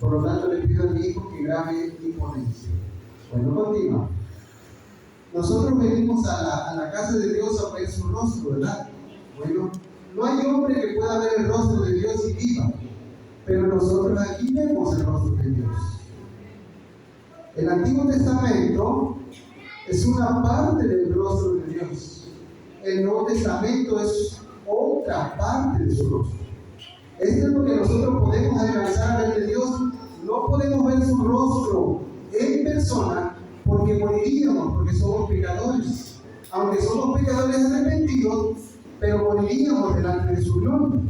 Por lo tanto, le pido a mi hijo que grabe mi ponencia. Bueno, continúa. Nosotros venimos a la casa de Dios a ver su rostro, ¿verdad? Bueno, no hay hombre que pueda ver el rostro de Dios y viva, pero nosotros aquí vemos el rostro de Dios. El Antiguo Testamento es una parte del rostro de Dios. El Nuevo Testamento es otra parte de su rostro. Esto es lo que nosotros podemos alcanzar a ver de Dios. No podemos ver su rostro en persona porque moriríamos, porque somos pecadores. Aunque somos pecadores arrepentidos, pero moriríamos delante de su gloria.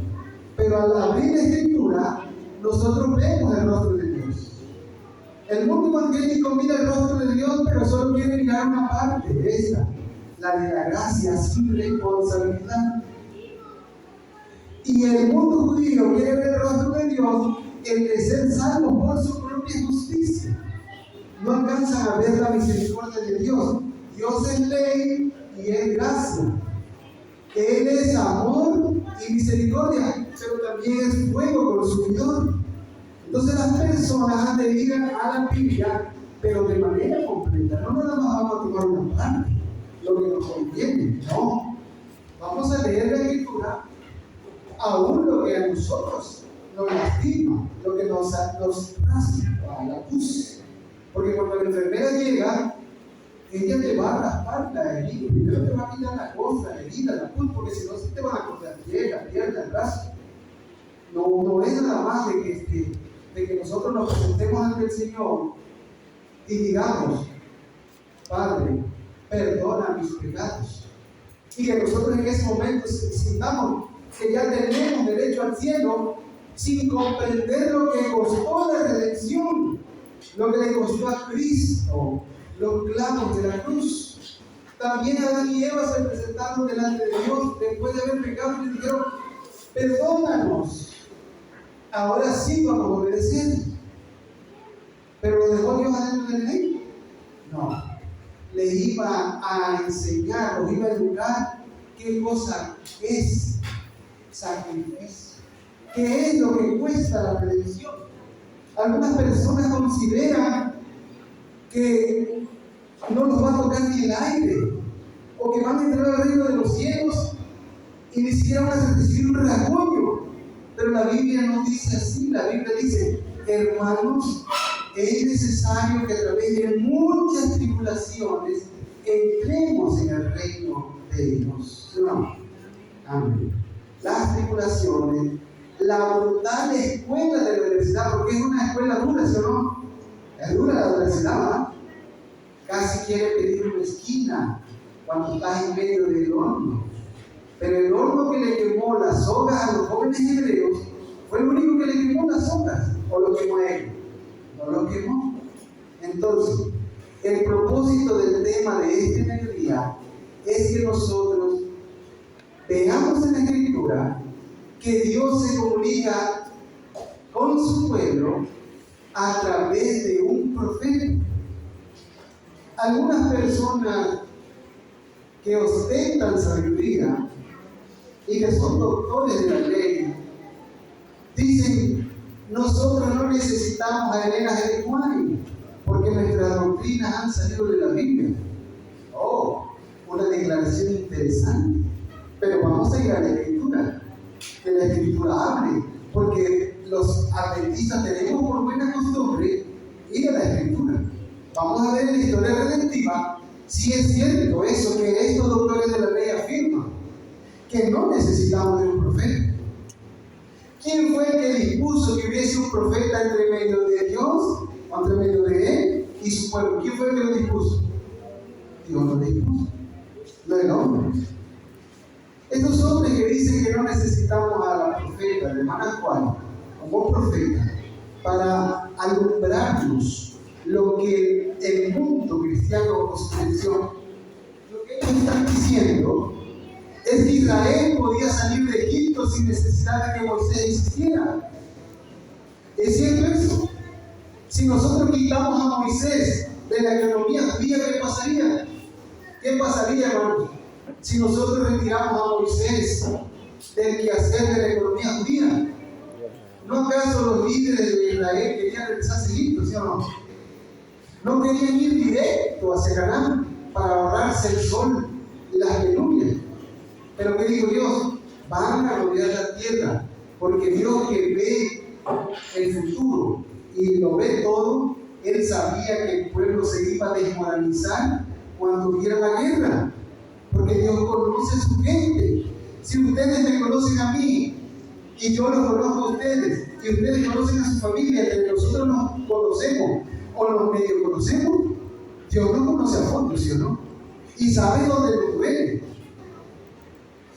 Pero al abrir la Escritura, nosotros vemos el rostro de Dios. El mundo evangélico mira el rostro de Dios, pero solo quiere mirar una parte, esta, la de la gracia sin responsabilidad. Y el mundo judío quiere ver el rostro de Dios, el de ser salvo por su propia justicia. No alcanzan a ver la misericordia de Dios. Dios es ley y es gracia. Él es amor y misericordia, pero también es fuego consumidor. Entonces las personas han de ir a la Biblia, pero de manera completa. No nada más vamos a tomar una parte, lo que nos conviene. No. Vamos a leer la Escritura, aún lo que a nosotros nos lastima, lo que nos raspa la pus. Porque cuando la enfermera llega, ella te va a raspar la herida, primero te va a quitar la cosa, la herida, la pus, porque si no se te van a cortar la pierna, el brazo. No es nada más de que nosotros nos presentemos ante el Señor y digamos, Padre, perdona mis pecados. Y que nosotros en ese momento sintamos que ya tenemos derecho al cielo sin comprender lo que costó la redención, lo que le costó a Cristo, los clavos de la cruz. También Adán y Eva se presentaron delante de Dios después de haber pecado y le dijeron, perdónanos, ahora sí vamos a obedecer. Pero lo dejó Dios adentro de la ley. No, le iba a enseñar, o iba a educar qué cosa es sacrificio, qué es lo que cuesta la redención. Algunas personas consideran que no nos va a tocar ni el aire, o que van a entrar al reino de los cielos y ni siquiera van a recibir un rasguño. Pero la Biblia no dice así. La Biblia dice, hermanos, es necesario que a través de muchas tribulaciones entremos en el reino de Dios. ¿No? Amén. Las tribulaciones, la brutal escuela de la universidad, porque es una escuela dura, ¿sí o no? Es dura la universidad, ¿no? Casi quiere pedir una esquina cuando estás en medio del horno. Pero el horno que le quemó las sogas a los jóvenes hebreos fue el único que le quemó las sogas, o lo quemó a él. No lo quemó. Entonces, el propósito del tema de este mediodía es que nosotros veamos en la Escritura que Dios se comunica con su pueblo a través de un profeta. Algunas personas que ostentan sabiduría y que son doctores de la ley dicen, nosotros no necesitamos a Elena Jericumay porque nuestras doctrinas han salido de la Biblia. Oh, una declaración interesante. Pero vamos a ir a la Escritura, que la Escritura hable, porque los adventistas tenemos por buena costumbre ir a la Escritura. Vamos a ver en la historia redentiva si es cierto eso que estos doctores de la ley afirman, que no necesitamos de un profeta. ¿Quién fue el que dispuso que hubiese un profeta entre medio de Dios, entre medio de él y su pueblo? ¿Quién fue el que lo dispuso? Dios lo dispuso, no el hombre. Estos hombres que dicen que no necesitamos a la profeta, de hermana Juan, como profeta, para alumbrarnos lo que el mundo cristiano construyó, lo que ellos están diciendo es que Israel podía salir de Egipto sin necesidad de que Moisés existiera. ¿Es cierto eso? Si nosotros quitamos a Moisés de la economía judía, ¿qué pasaría? ¿Qué pasaría, hermanos? Si nosotros retiramos a Moisés del quehacer de la economía judía, ¿no acaso los líderes de Israel querían regresarse a Egipto, ¿sí o no? No querían ir directo hacia Canaán para ahorrarse el sol y las penurias. Pero ¿qué dijo Dios? Van a rodear la tierra, porque Dios que ve el futuro y lo ve todo, Él sabía que el pueblo se iba a desmoralizar cuando hubiera la guerra, porque Dios conoce a su gente. Si ustedes me conocen a mí y yo los conozco a ustedes, y ustedes conocen a su familia, que nosotros nos conocemos o nos medio conocemos, Dios nos conoce a fondo, ¿sí o no? Y sabe dónde nos duele,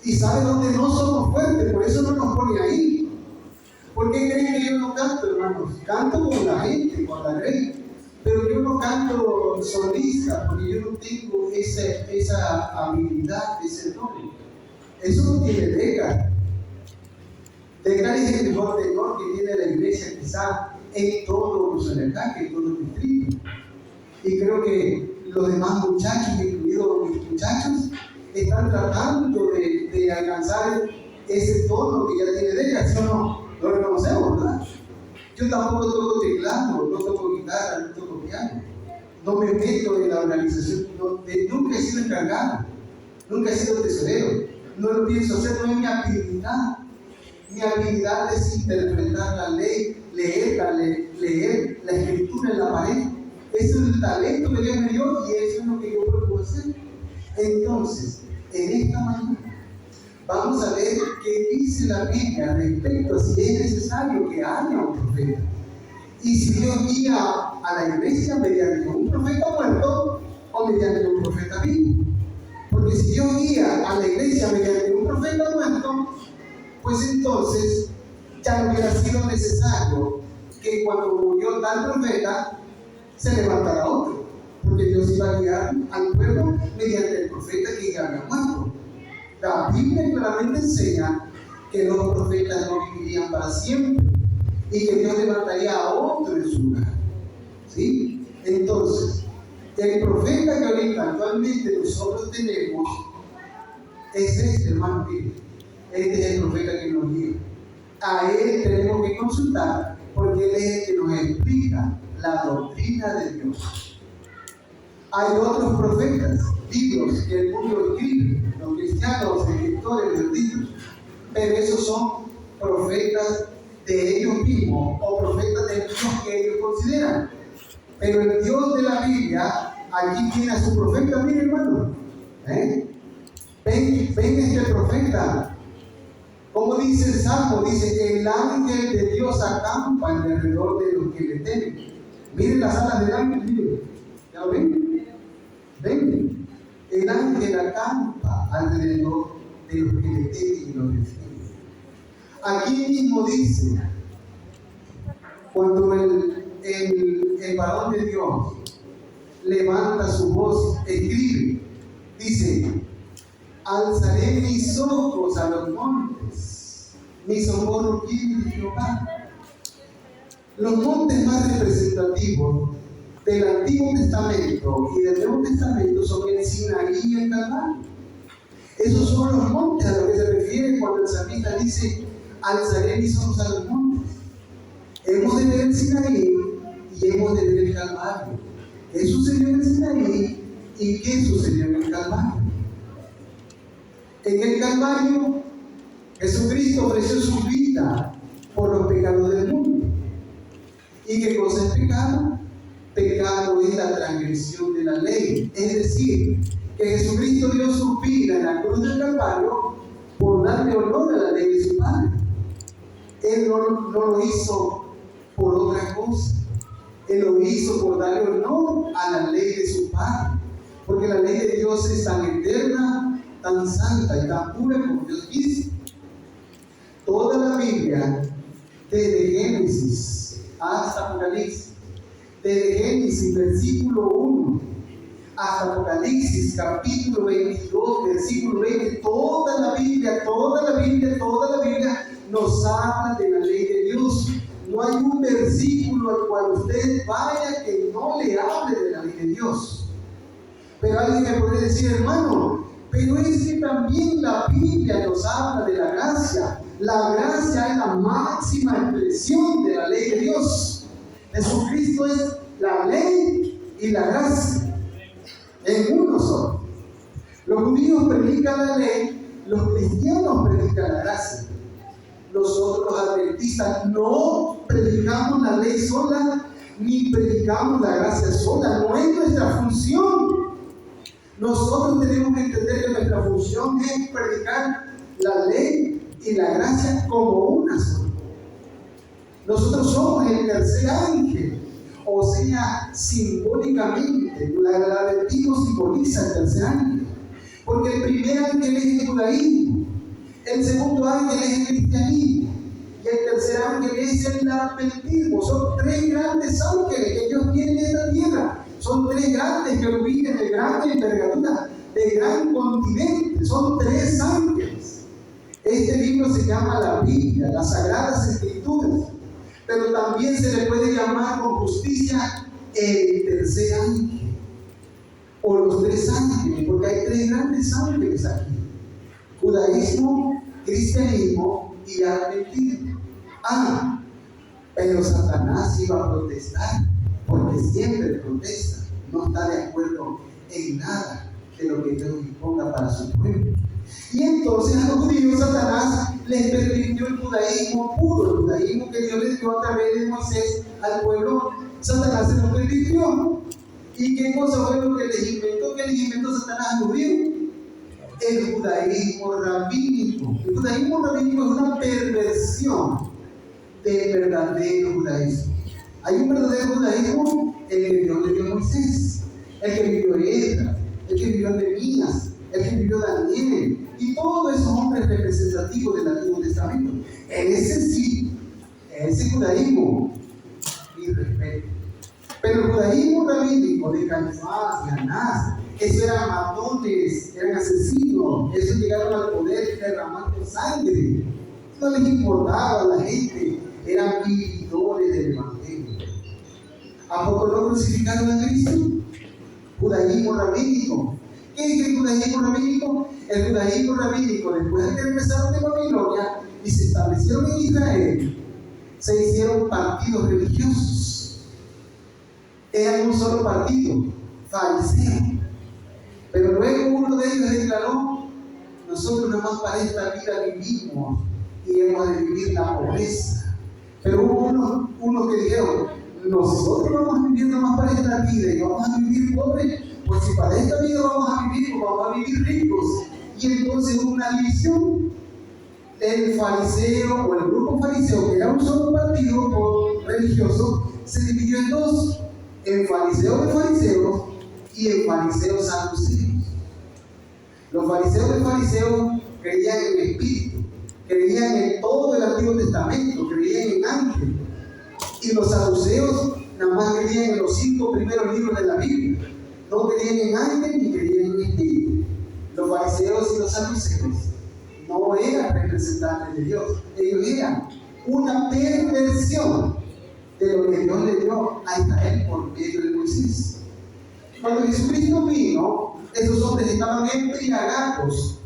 y sabe dónde no somos fuertes, por eso no nos pone ahí. ¿Por qué creen que yo no canto, hermanos? Canto con la gente, con la ley, pero yo no canto solista, porque yo no tengo esa habilidad, ese don. Eso no tiene décadas. Décadas es el mejor tenor que tiene la iglesia, quizá en todo Rosalejá, en todo el distrito. Y creo que los demás muchachos, incluidos mis muchachos, están tratando de alcanzar ese tono que ya tiene décadas, ¿sí o no? Lo reconocemos, ¿verdad? Yo tampoco toco teclado, no toco guitarra, no toco piano. No me meto en la organización, nunca he sido encargado, nunca he sido tesorero. No lo pienso hacer, no es mi habilidad. Mi habilidad es interpretar la ley, leer la escritura en la pared. Ese es el talento que Dios me dio y eso es lo que yo puedo hacer. Entonces, en esta mañana, vamos a ver qué dice la Biblia respecto a si es necesario que haya un profeta. Y si Dios guía a la iglesia mediante un profeta muerto o mediante un profeta vivo. Porque si Dios guía a la iglesia mediante un profeta muerto, pues entonces ya no hubiera sido necesario que cuando murió tal profeta se levantara otro, porque Dios iba a guiar al pueblo mediante el profeta que ya había muerto. La Biblia claramente enseña que los profetas no vivirían para siempre y que Dios levantaría a otro en su lugar. ¿Sí? Entonces, el profeta que ahorita actualmente nosotros tenemos es este, hermano. Este es el profeta que nos guía. A él tenemos que consultar porque él es el que nos explica la doctrina de Dios. Hay otros profetas, libros que el mundo escribe, los cristianos, los escritores, los libros, pero esos son profetas de ellos mismos o profetas de Dios que ellos consideran. Pero el Dios de la Biblia aquí tiene a su profeta, miren, hermano. Ven este profeta. Como dice el Salmo, dice: el ángel de Dios acampa alrededor de los que le temen. Miren las alas del ángel, miren. ¿Ya lo ven? Ven. El ángel acampa alrededor de los que le temen y los defienden. Aquí mismo dice, cuando el varón de Dios levanta su voz, escribe, dice: alzaré mis ojos a los montes, mi socorro viene de Jehová. Los montes más representativos del Antiguo Testamento y del Nuevo Testamento son el Sinaí y el Calvario. Esos son los montes a los que se refiere cuando el salmista dice: alzaré mis ojos a los montes. Hemos de ver el Sinaí y hemos de ver el Calvario. ¿Qué sucedió en el Sinaí y qué sucedió en el Calvario? En el Calvario, Jesucristo ofreció su vida por los pecados del mundo. ¿Y qué cosa es pecado? Pecado es la transgresión de la ley. Es decir, que Jesucristo dio su vida en la cruz del Calvario por darle honor a la ley de su Padre. Él no lo hizo por otra cosa. Él lo hizo por darle honor a la ley de su Padre. Porque la ley de Dios es tan eterna, tan santa y tan pura como Dios quiso. Toda la Biblia, desde Génesis hasta Apocalipsis, desde Génesis versículo 1 hasta Apocalipsis capítulo 22 versículo 20, toda la Biblia nos habla de la ley de Dios. No hay un versículo al cual usted vaya que no le hable de la ley de Dios. Pero alguien me puede decir: hermano, pero es que también la Biblia nos habla de la gracia. La gracia es la máxima expresión de la ley de Dios. Jesucristo es la ley y la gracia en uno solo. Los judíos predican la ley, los cristianos predican la gracia. Nosotros los adventistas no predicamos la ley sola, ni predicamos la gracia sola. No es nuestra función. Nosotros tenemos que entender que nuestra función es predicar la ley y la gracia como una sola. Nosotros somos el tercer ángel, o sea, simbólicamente, la Adventismo simboliza el tercer ángel, porque el primer ángel es el judaísmo, el segundo ángel es el cristianismo, y el tercer ángel es el adventismo. Son tres grandes ángeles que Dios tiene en esta tierra. Son tres grandes querubines de gran envergadura, de gran continente. Son tres ángeles. Este libro se llama la Biblia, las Sagradas Escrituras, pero también se le puede llamar con justicia el tercer ángel, o los tres ángeles, porque hay tres grandes ángeles aquí: judaísmo, cristianismo y adventismo. Pero Satanás iba a protestar, porque siempre protesta, no está de acuerdo en nada de lo que Dios disponga para su pueblo. Y entonces a los judíos Satanás les permitió el judaísmo puro, el judaísmo que Dios les dio a través de Moisés al pueblo. Satanás se lo permitió. ¿Y qué cosa fue lo que les inventó? ¿Qué les inventó Satanás a los judíos? El judaísmo rabínico. El judaísmo rabínico es una perversión del verdadero judaísmo. Hay un verdadero judaísmo, el que Dios le dio a Moisés, el que vivió Esdras, el que vivió Nehemías, el que vivió Daniel, y todos esos hombres representativos del Antiguo Testamento. En ese sí, ese judaísmo, mi respeto. Pero el judaísmo rabínico de Caifás y Anás, eso eran matones, eran asesinos, esos llegaron al poder derramando sangre. No les importaba a la gente, eran vividores del Evangelio. ¿A poco no crucificaron a Cristo? Judaísmo rabínico. ¿Qué es el judaísmo rabínico? El judaísmo rabínico, después de que regresaron de Babilonia y se establecieron en Israel, se hicieron partidos religiosos. Eran un solo partido, fariseo. Pero luego uno de ellos declaró: nosotros nada más para esta vida vivimos y hemos de vivir la pobreza. Pero hubo unos que dijeron: nosotros vamos a vivir nada más para esta vida y vamos a vivir pobres, pues si para esta vida vamos a vivir, pues vamos a vivir ricos. Y entonces hubo una división. El fariseo o el grupo fariseo, que era un solo partido religioso, se dividió en dos: en fariseos de fariseos y en fariseos saduceos. Los fariseos creían en el Espíritu, creían en todo el Antiguo Testamento, creían en ángeles. Y los saduceos nada más creían en los 5 primeros libros de la Biblia. No creían en ángeles ni creían en Espíritu. Los fariseos y los saduceos no eran representantes de Dios. Ellos eran una perversión de lo que Dios le dio a Israel por medio de Moisés. Cuando Jesucristo vino, esos hombres estaban embriagados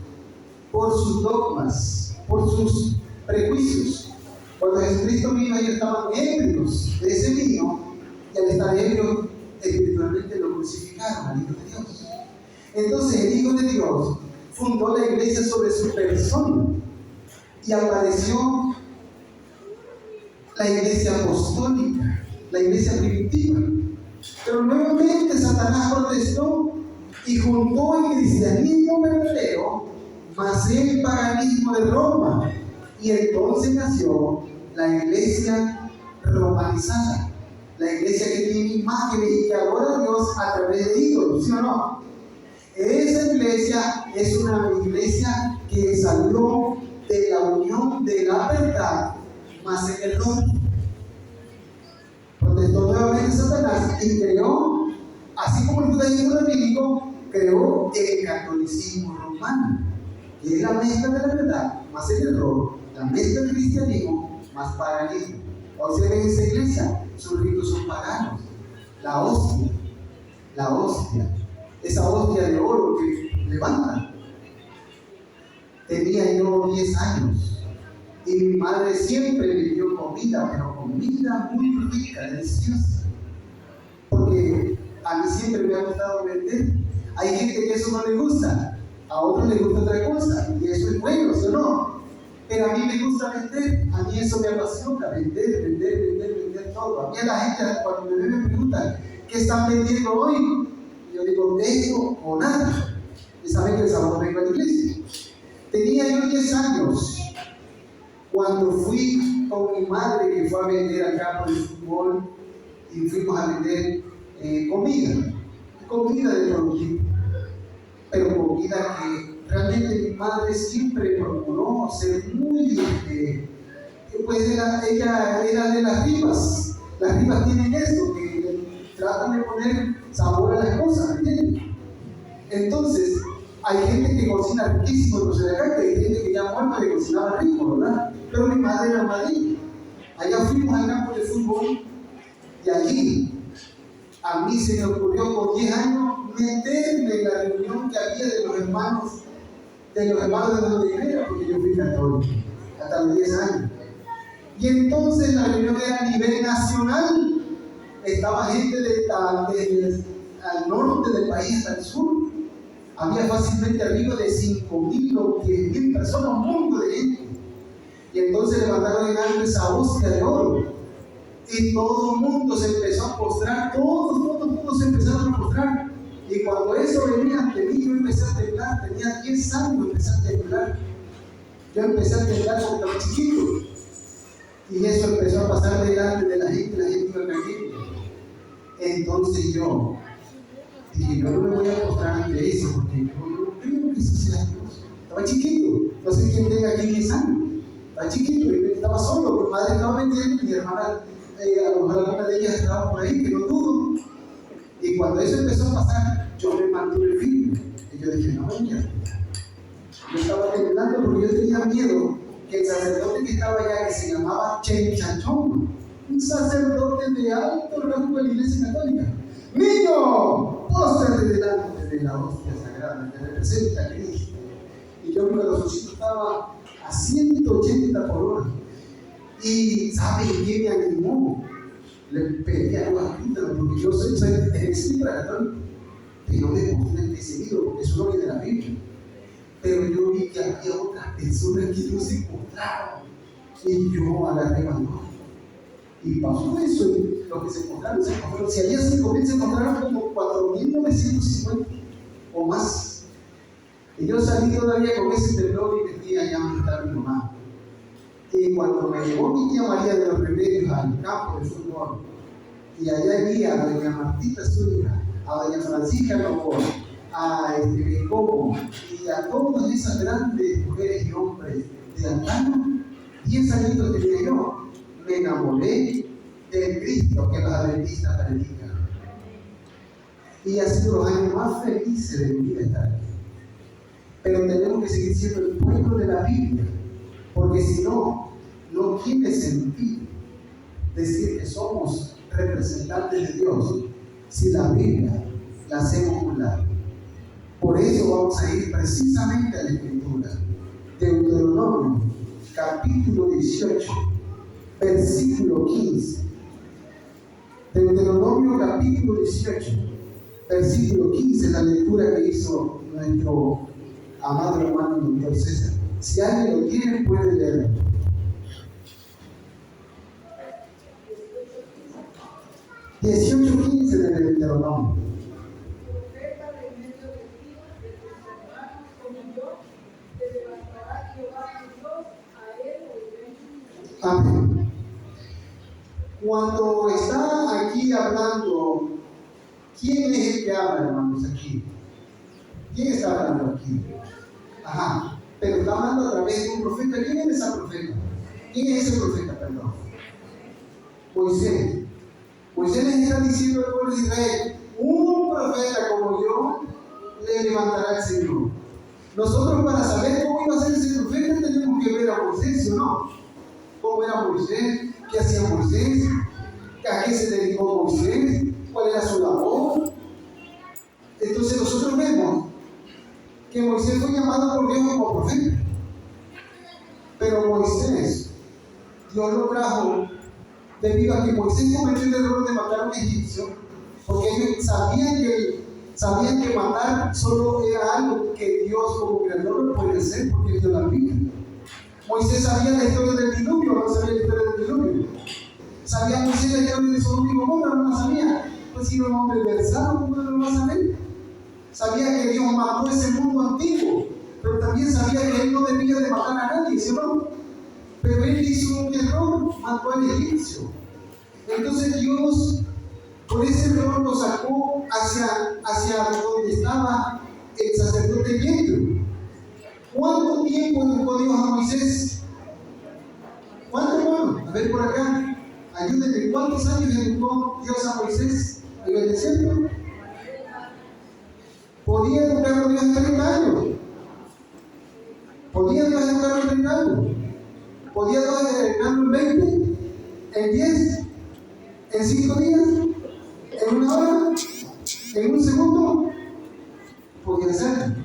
por sus dogmas, por sus prejuicios. Cuando Jesucristo vino, ellos estaban ebrios de ese vino, y al estar ebrios, espiritualmente lo crucificaron al Hijo de Dios. Entonces el Hijo de Dios fundó la iglesia sobre su persona, y apareció la iglesia apostólica, la iglesia primitiva. Pero nuevamente Satanás protestó y juntó el cristianismo verdadero más el paganismo de Roma, y entonces nació la iglesia romanizada, la iglesia que tiene imágenes y que adora a Dios a través de ídolos, ¿sí o no? Esa iglesia es una iglesia que salió de la unión de la verdad más el error. Protestó nuevamente Satanás y creó, así como el judaísmo rabínico, creó el catolicismo romano, que es la mezcla de la verdad más el error, la mezcla del cristianismo más paganismo. Observen esa iglesia, sus ritos son paganos. La hostia, esa hostia de oro que levantan. Tenía yo 10 años y mi madre siempre me dio comida, pero comida muy rica, deliciosa. Porque a mí siempre me ha gustado vender. Hay gente que eso no le gusta, a otros les gusta otra cosa, y eso es bueno, ¿sí o no? Pero a mí me gusta vender, a mí eso me apasiona, vender todo. A mí la gente cuando me ve me pregunta, ¿qué están vendiendo hoy? Y yo digo, eso o nada. Y saben que el sábado vengo a la iglesia. Tenía yo 10 años cuando fui con mi madre que fue a vender al campo de fútbol y fuimos a vender comida de todo tipo, pero comida que realmente mi madre siempre procuró ser muy, pues ella era de las ribas. Las ribas tienen esto, que tratan de poner sabor a las cosas, ¿me entienden? Entonces, hay gente que cocina riquísimo, entonces de acá que hay gente que ya muerto que cocinaba rico, ¿verdad? Pero mi madre era madrina. Allá fuimos al campo de fútbol y allí a mí se me ocurrió con 10 años meterme en la reunión que había de los hermanos de la iglesia, porque yo fui católico hasta los 10 años. Y entonces la reunión era a nivel nacional. Estaba gente al norte del país hasta el sur. Había fácilmente arriba de 5.000 o 10.000 personas, un mundo de gente. Y entonces levantaron en alto esa hostia de oro. Y todo el mundo se empezó a postrar, todos se empezaron a postrar. Y cuando eso venía ante mí, yo empecé a temblar. Tenía 10 años, empecé a temblar. Yo empecé a temblar porque estaba chiquito. Y eso empezó a pasar delante de la gente iba cayendo. Entonces yo dije, yo no me voy a postrar ante eso, porque yo no creo que eso sea Dios. Estaba chiquito, no sé quién tenga aquí 10 años. Estaba chiquito, y estaba solo, mi madre estaba vendiendo, mi hermana, a lo mejor alguna de ellas estaba por ahí, que no dudo. Y cuando eso empezó a pasar, yo me mantuve firme. Y yo dije, no, mira. Yo estaba temblando porque yo tenía miedo que el sacerdote que estaba allá, que se llamaba Chen Chachón, un sacerdote de alto rango de la iglesia católica, niño, póstrate delante de la hostia sagrada que representa a Cristo. Y yo mi corazoncito estaba a 180 por hora. Y ¿sabe qué me animó? Le pedí algo a Cristo, porque yo soy católico, pero no me gusta el seguido, porque eso no viene de la Biblia. Pero yo vi que había otras personas que no se encontraron. Y yo agarré valor. Y pasó eso, y los que se encontraron. Si había 5.000, se encontraron como 4.950 o más. Y yo salí todavía con ese temblor y metí allá donde estaba mi mamá. Y cuando me llevó mi tía María de los Remedios al campo de fútbol, y allá vi a doña Martita Zúñiga, a doña Francisca López, a Bencomo y a todas esas grandes mujeres y hombres de antaño, 10 añitos tenía yo, me enamoré del Cristo que los adventistas predican. Y ha sido los años más felices de mi vida estar aquí. Pero tenemos que seguir siendo el pueblo de la Biblia, porque si no, no tiene sentido decir que somos representantes de Dios si la Biblia la hacemos a un lado. Por eso vamos a ir precisamente a la Escritura. Deuteronomio, capítulo 18, versículo 15. Deuteronomio, capítulo 18, versículo 15, la lectura que hizo nuestro amado hermano doctor César. Si alguien lo tiene, puede leerlo. (18:15) de Deuteronomio. Amén. Cuando está aquí hablando, ¿quién es el que habla, hermanos, aquí? ¿Quién está hablando aquí? Ajá, pero está hablando a través de un profeta. ¿Quién es esa profeta? ¿Quién es ese profeta, perdón? Moisés. Moisés les está diciendo al pueblo de Israel, un profeta como yo le levantará el Señor. Nosotros, para saber cómo iba a ser ese profeta, tenemos que ver a Moisés, ¿sí o no? ¿Cómo era Moisés? ¿Qué hacía Moisés? ¿A qué se dedicó Moisés? ¿Cuál era su labor? Entonces nosotros vemos que Moisés fue llamado por Dios como profeta. Pero Moisés, Dios lo trajo debido a que Moisés cometió el error de matar a un egipcio, porque ellos sabían que matar solo era algo que Dios como creador lo puede hacer, porque Dios la vida. Moisés sabía la historia del diluvio, no sabía la historia del diluvio. ¿Sabía Moisés la historia de Sodoma y Gomorra? No la sabía. Pues si era un hombre versado, ¿cómo no lo va a saber? Sabía que Dios mató ese mundo antiguo, pero también sabía que él no debía de matar a nadie, ¿sí o no? Pero él hizo un error, mató al egipcio. Entonces Dios, por ese error, lo sacó hacia donde estaba el sacerdote Yetro. ¿Cuánto tiempo educó Dios a Moisés? ¿Cuánto, hermano? A ver por acá, ayúdenme. ¿Cuántos años educó Dios a Moisés en el desierto? ¿Podía educarlo Dios en 30 años? ¿Podía Dios educarlo en 30 años? ¿Podía Dios educarlo en 20? ¿En 10? ¿En 5 días? ¿En 1 hora? ¿En 1 segundo? Podía ser.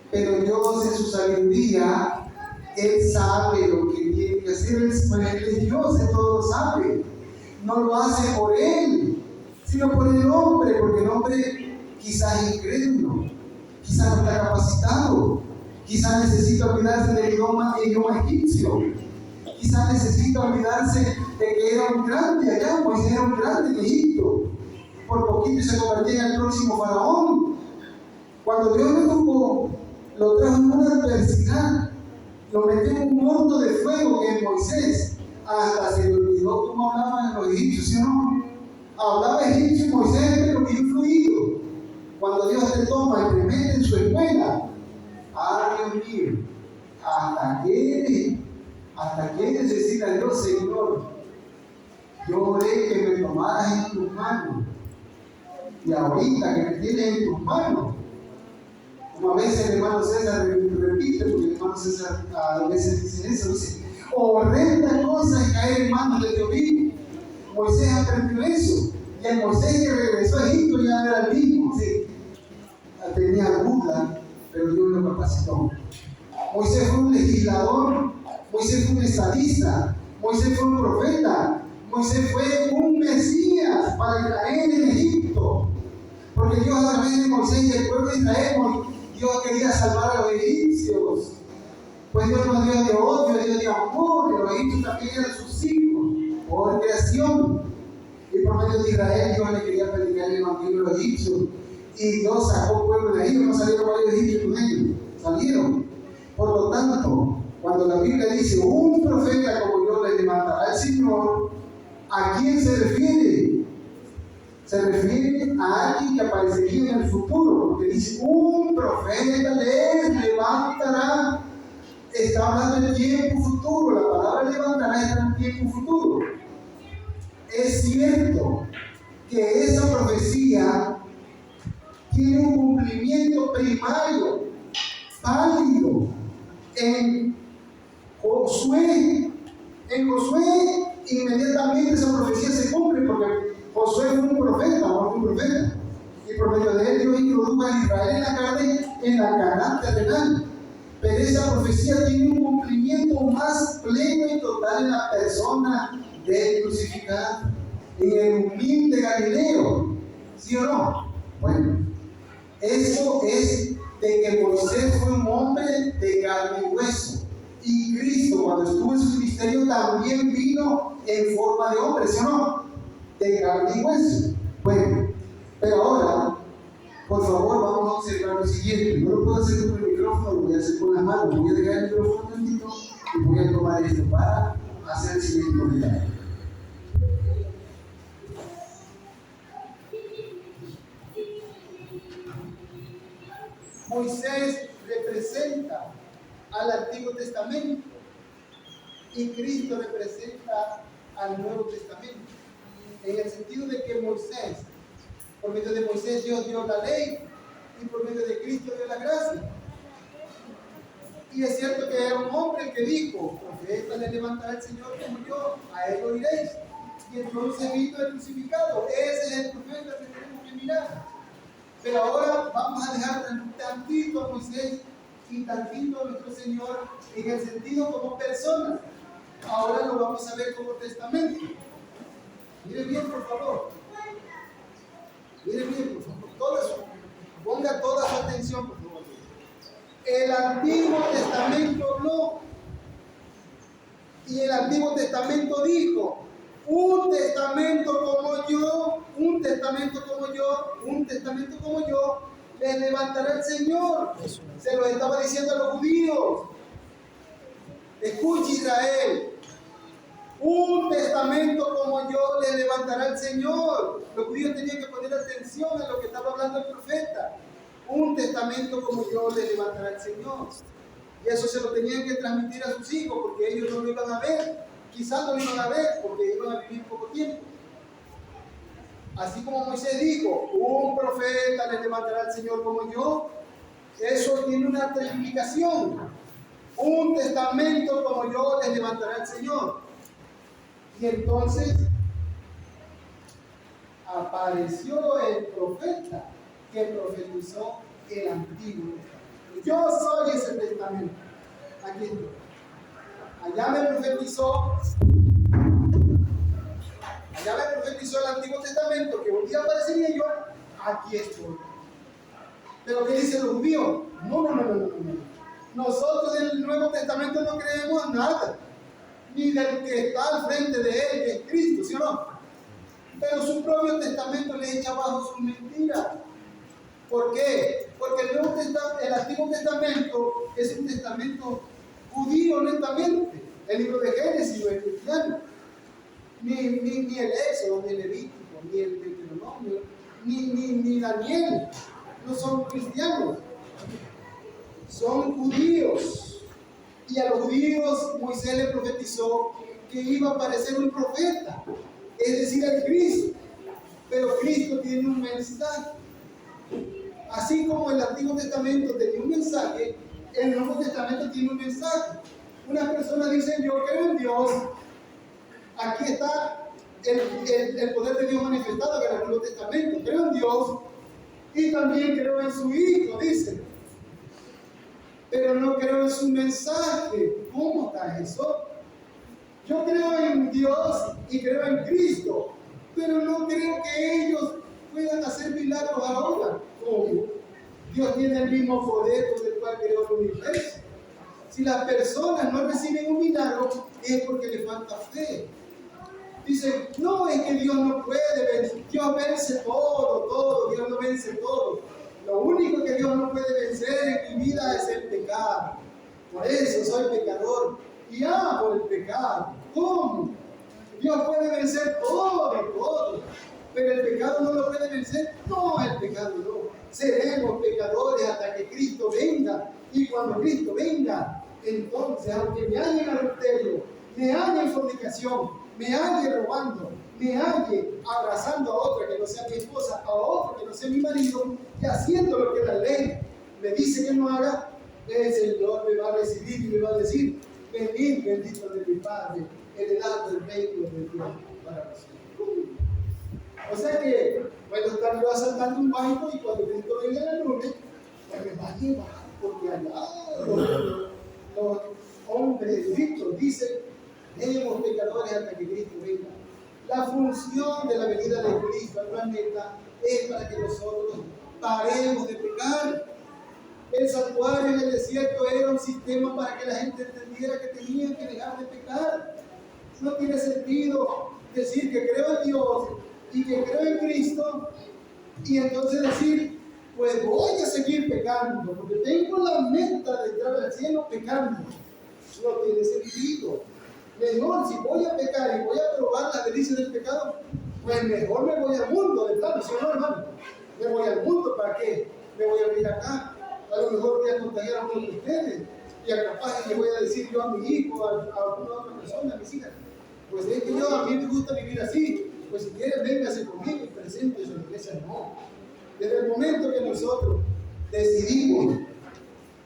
Pero Dios en su sabiduría, Él sabe lo que tiene que hacer. Él es Dios, Él todo lo sabe. No lo hace por Él, sino por el hombre, porque el hombre quizás es incrédulo, quizás no está capacitado, quizás necesita olvidarse del idioma egipcio, quizás necesita olvidarse de que era un grande allá, pues era un grande en Egipto. Por poquito se convertía en el próximo faraón. Cuando Dios lo trajo en una adversidad, lo metió en un horno de fuego que es Moisés, hasta se le olvidó cómo hablaban los egipcios, ¿sí o no? Hablaba egipcio y Moisés, pero bien fluido. Cuando Dios te toma y te mete en su escuela, Dios mío, hasta que necesita a Dios, Señor, yo oré que me tomaras en tus manos, y ahorita que me tienes en tus manos, como a veces el hermano César repite, porque el hermano César a veces dice eso, dice, horrenda cosa es caer en manos de Dios vivo. Moisés aprendió eso, y el Moisés que regresó a Egipto ya no era el mismo, ¿sí? Tenía duda, pero Dios lo capacitó. Moisés fue un legislador, Moisés fue un estadista, Moisés fue un profeta, Moisés fue un Mesías para Israel en Egipto, porque Dios a través de Moisés y el pueblo de Israel, Dios quería salvar a los egipcios, pues Dios no dio de odio, Dios de amor, y los egipcios también eran sus hijos, por creación, y por medio de Israel Dios le quería predicar el evangelio a los egipcios, y Dios sacó pueblo de Egipto, no salieron varios egipcios con ellos, salieron. Por lo tanto, cuando la Biblia dice un profeta como yo le levantará el Señor, ¿a quién se refiere? Se refiere a alguien que aparecería en el futuro, porque dice un profeta les levantará. Está hablando del tiempo futuro, la palabra levantará está en el tiempo futuro. Es cierto que esa profecía tiene un cumplimiento primario, válido, en Josué. En Josué inmediatamente esa profecía se cumple, porque Josué fue un profeta, no fue un profeta. Y por medio de él Dios introdujo a Israel en la carne, en la Canaán terrenal. Pero esa profecía tiene un cumplimiento más pleno y total en la persona del crucificado, en el humilde Galileo. ¿Sí o no? Bueno, eso es de que Moisés fue un hombre de carne y hueso. Y Cristo, cuando estuvo en su ministerio, también vino en forma de hombre, ¿sí o no? De carne y hueso. Bueno, pero ahora, por favor, vamos a observar lo siguiente. No lo puedo hacer con el micrófono, lo voy a hacer con las manos. Voy a dejar el micrófono un momentito y voy a tomar esto para hacer el siguiente comentario. Moisés representa al Antiguo Testamento y Cristo representa al Nuevo Testamento, en el sentido de que Moisés, por medio de Moisés Dios dio la ley y por medio de Cristo dio la gracia. Y es cierto que era un hombre que dijo, profeta le levantará el Señor como yo, a él lo iréis. Y entonces vino el crucificado. Ese es el profeta que tenemos que mirar. Pero ahora vamos a dejar tantito a Moisés y tantito a nuestro Señor en el sentido como persona. Ahora lo vamos a ver como testamento. Mire bien, por favor. Mire bien, por favor. Ponga toda su atención, por favor. El Antiguo Testamento habló. Y el Antiguo Testamento dijo: un testamento como yo, un testamento como yo, un testamento como yo, les levantará el Señor. Se lo estaba diciendo a los judíos. Escuche, Israel. Un testamento como yo le levantará el Señor. Los judíos tenían que poner atención a lo que estaba hablando el profeta. Un testamento como yo le levantará el Señor. Y eso se lo tenían que transmitir a sus hijos, porque ellos no lo iban a ver. Quizás no lo iban a ver porque iban a vivir poco tiempo. Así como Moisés dijo: un profeta le levantará al Señor como yo. Eso tiene una tipificación. Un testamento como yo le levantará al Señor. Y entonces apareció el profeta que profetizó el Antiguo Testamento. Yo soy ese testamento. Aquí estoy. Allá me profetizó el Antiguo Testamento, que un día aparecería yo. Aquí estoy. Pero ¿qué dicen los judíos? No. Nosotros del Nuevo Testamento no creemos nada, ni del que está al frente de él, que es Cristo, ¿sí o no? Pero su propio testamento le echa abajo sus mentiras. ¿Por qué? Porque el Antiguo Testamento es un testamento judío, netamente. El libro de Génesis no es cristiano. Ni el Éxodo, ni el Levítico, ni el Deuteronomio, ni Daniel no son cristianos. Son judíos. Y a los judíos Moisés le profetizó que iba a aparecer un profeta, es decir, el Cristo. Pero Cristo tiene un mensaje. Así como el Antiguo Testamento tenía un mensaje, el Nuevo Testamento tiene un mensaje. Unas personas dicen: yo creo en Dios. Aquí está el poder de Dios manifestado en el Antiguo Testamento. Creo en Dios y también creo en su Hijo, dicen. Pero no creo en su mensaje. ¿Cómo está eso? Yo creo en Dios y creo en Cristo, pero no creo que ellos puedan hacer milagros ahora. ¿Cómo? Dios tiene el mismo poder con el cual creó el universo. Si las personas no reciben un milagro, es porque le falta fe. Dicen: no, es que Dios no puede vencer. Dios vence todo, Dios no vence todo. Lo único que Dios no puede vencer en mi vida es el pecado. Por eso soy pecador y amo el pecado. ¿Cómo? Dios puede vencer todo, pero el pecado no lo puede vencer. No, el pecado no. Seremos pecadores hasta que Cristo venga. Y cuando Cristo venga, entonces, aunque me halle en adulterio, me halle en fornicación, me halle robando, me halle abrazando a otra que no sea mi esposa, a otro que no sea mi marido, y haciendo lo que la ley me dice que no haga, el Señor me va a recibir y me va a decir: venid, bendito de mi Padre, heredad del reino de Dios para vosotros. O sea que puedo estar yo asaltando un banco y cuando Cristo venga en la nube, pues me va a llevar, porque allá los hombres ricos dicen: éramos pecadores hasta que Cristo venga. La función de la venida de Cristo al planeta es para que nosotros paremos de pecar. El santuario en el desierto era un sistema para que la gente entendiera que tenían que dejar de pecar. No tiene sentido decir que creo en Dios y que creo en Cristo y entonces decir: pues voy a seguir pecando porque tengo la meta de entrar al cielo pecando. No tiene sentido. Mejor, si voy a pecar y voy a probar las delicias del pecado, pues mejor me voy al mundo, de plano, ¿sí o no, hermano? Me voy al mundo, ¿para qué? Me voy a venir acá. A lo mejor voy a contagiar a uno de ustedes y a capaz le voy a decir yo a mi hijo, a alguna otra persona, a mis hijas: pues es que a mí me gusta vivir así, pues si quieren véngase conmigo y presente su iglesia. No. Desde el momento que nosotros decidimos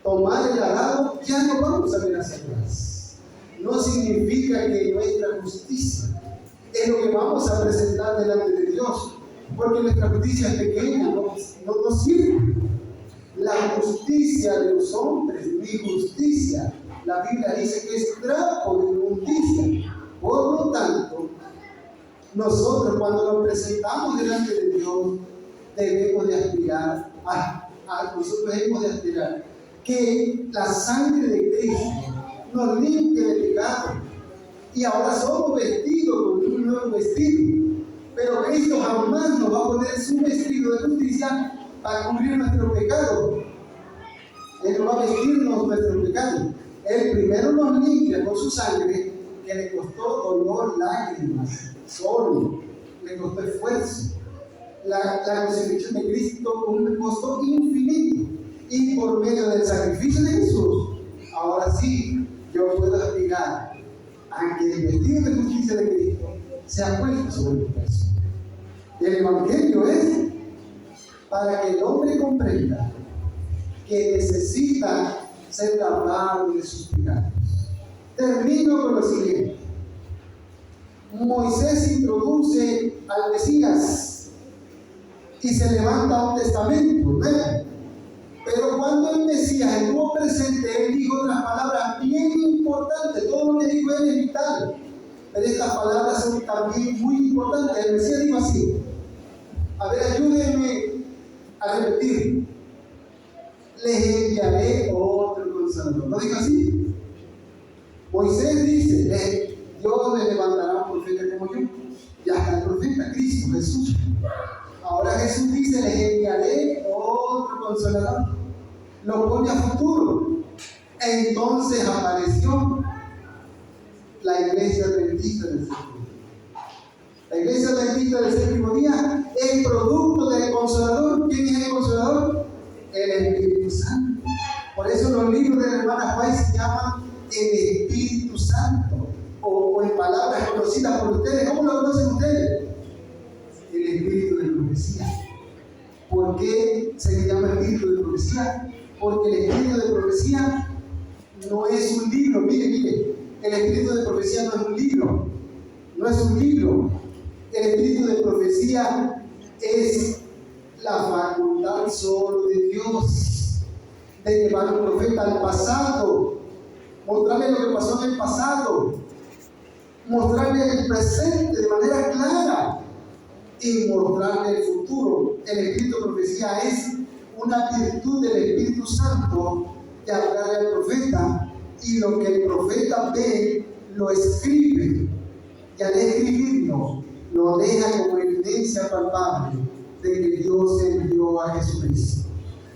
tomar el arado, ya no vamos a ver hacia atrás. No significa que nuestra justicia es lo que vamos a presentar delante de Dios, porque nuestra justicia es pequeña, no sirve. La justicia de los hombres, mi justicia, la Biblia dice que es trapo de inmundicia. Por lo tanto, Nosotros cuando nos presentamos delante de Dios debemos de aspirar nosotros debemos de aspirar que la sangre de Cristo nos limpie de pecado. Y ahora somos vestidos con un nuevo vestido. Pero Cristo jamás nos va a poner su vestido de justicia para cubrir nuestro pecado. Él no va a vestirnos nuestro pecado. Él primero nos limpia con su sangre, que le costó dolor, lágrimas, solo, le costó esfuerzo. La crucifixión de Cristo con un costo infinito. Y por medio del sacrificio de Jesús, ahora sí, yo puedo aspirar a que el vestido de justicia de Cristo sea puesto sobre tu peso. Y el Evangelio es para que el hombre comprenda que necesita ser lavado de sus pecados. Termino con lo siguiente. Moisés introduce al Mesías y se levanta un testamento nuevo. Pero cuando el Mesías estuvo presente, él dijo unas palabras bien importantes. Todo lo que dijo él es vital, pero estas palabras son también muy importantes. El Mesías dijo así. A ver, ayúdenme a repetir. Les enviaré otro consolador. ¿No dijo así? Moisés dice, Dios le levantará un profeta como yo. Ya está el profeta, Cristo, Jesús. Ahora Jesús dice, les enviaré otro consolador. Lo pone a futuro. Entonces apareció la iglesia adventista del séptimo día. La iglesia adventista del séptimo día es el producto del consolador. ¿Quién es el consolador? El Espíritu Santo. Por eso los libros de la hermana White se llaman el Espíritu Santo, o en palabras conocidas por ustedes. ¿Cómo lo conocen ustedes? El Espíritu de profecía. ¿Por qué se le llama Espíritu de profecía? Porque el Espíritu de profecía no es un libro. Mire, el Espíritu de profecía no es un libro. No es un libro. El Espíritu de profecía es la facultad solo de Dios de llevar a un profeta al pasado, mostrarle lo que pasó en el pasado, mostrarle el presente de manera clara y mostrarle el futuro. El Espíritu de profecía es una virtud del Espíritu Santo de hablarle al profeta, y lo que el profeta ve lo escribe, y al escribirlo lo deja como evidencia palpable de que Dios envió a Jesucristo.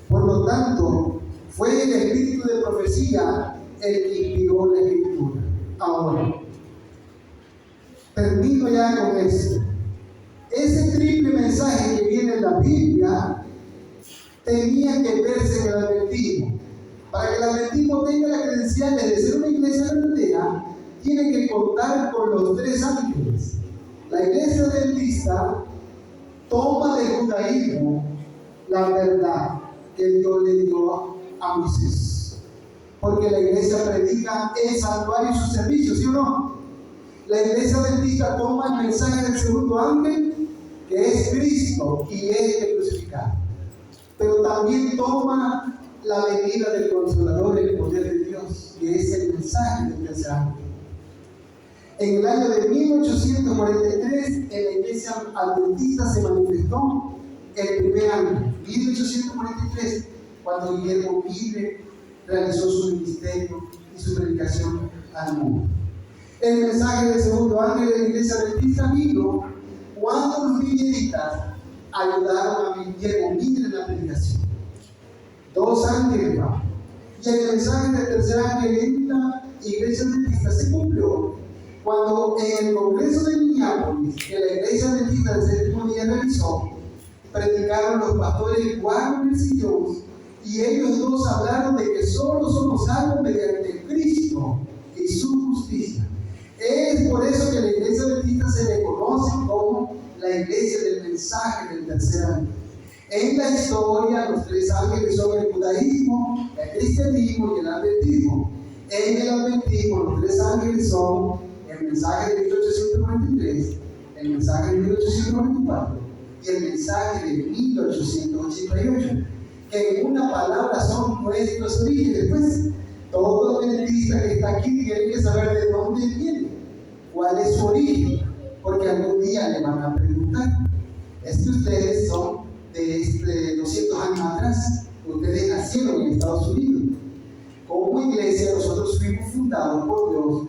Por lo tanto, fue el Espíritu de profecía el que inspiró la Escritura. Ahora, termino ya con esto. Ese triple mensaje que viene en la Biblia tenía que verse en el adventismo. Para que el adventismo tenga las credenciales de ser una iglesia verdadera, tiene que contar con los tres ángeles. La iglesia adventista toma del judaísmo la verdad que Dios le dio a Moisés. Porque la iglesia predica el santuario y su servicio, ¿sí o no? La iglesia adventista toma el mensaje del segundo ángel, que es Cristo y es el crucificado. Pero también toma la venida del Consolador, el poder de Dios, que es el mensaje del tercer ángel. En el año de 1843, en la iglesia adventista se manifestó el primer ángel. 1843, cuando Guillermo Pire realizó su ministerio y su predicación al mundo. El mensaje del segundo ángel de la iglesia adventista vino cuando los viñeristas ayudaron a Guillermo Pire en la predicación. Dos ángeles más. Y el mensaje del tercer ángel en la iglesia adventista se cumplió cuando en el congreso de Minneapolis, que la iglesia adventista del séptimo día realizó, predicaron los pastores Warner y Jones, y ellos dos hablaron de que solo somos salvos mediante Cristo y su justicia. Es por eso que la iglesia adventista se le conoce como la iglesia del mensaje del tercer ángel. En la historia, los tres ángeles son el judaísmo, el cristianismo y el adventismo. En el adventismo, los tres ángeles son el mensaje de 1843, el mensaje de 1894 y el mensaje de 1888, que en una palabra son nuestros orígenes. Pues todo adventista que está aquí tiene que saber de dónde viene, cuál es su origen. porque algún día le van a preguntar. Es que ustedes son de 200 años atrás, ustedes nacieron en Estados Unidos. Como iglesia, nosotros fuimos fundados por Dios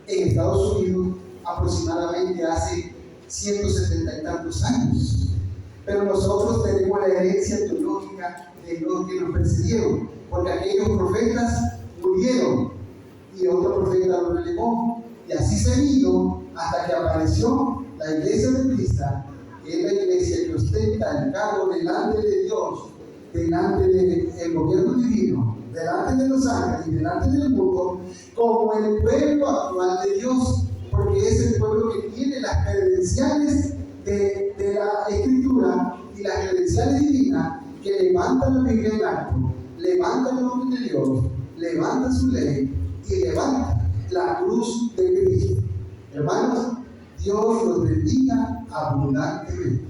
en Estados Unidos aproximadamente hace 170 y tantos años. Pero nosotros tenemos la herencia teológica de los que nos precedieron, porque aquellos profetas murieron y otro profeta lo relevó. Y así se vino hasta que apareció la iglesia de Cristo, que es la iglesia que ostenta el cargo delante de Dios, delante del gobierno divino, delante de los ángeles y delante del mundo, como el pueblo actual de Dios, porque es el pueblo que tiene las credenciales de la Escritura y las credenciales divinas, que levantan la Biblia en alto, levantan el nombre de Dios, levanta su ley y levanta la cruz de Cristo. Hermanos, Dios los bendiga abundantemente.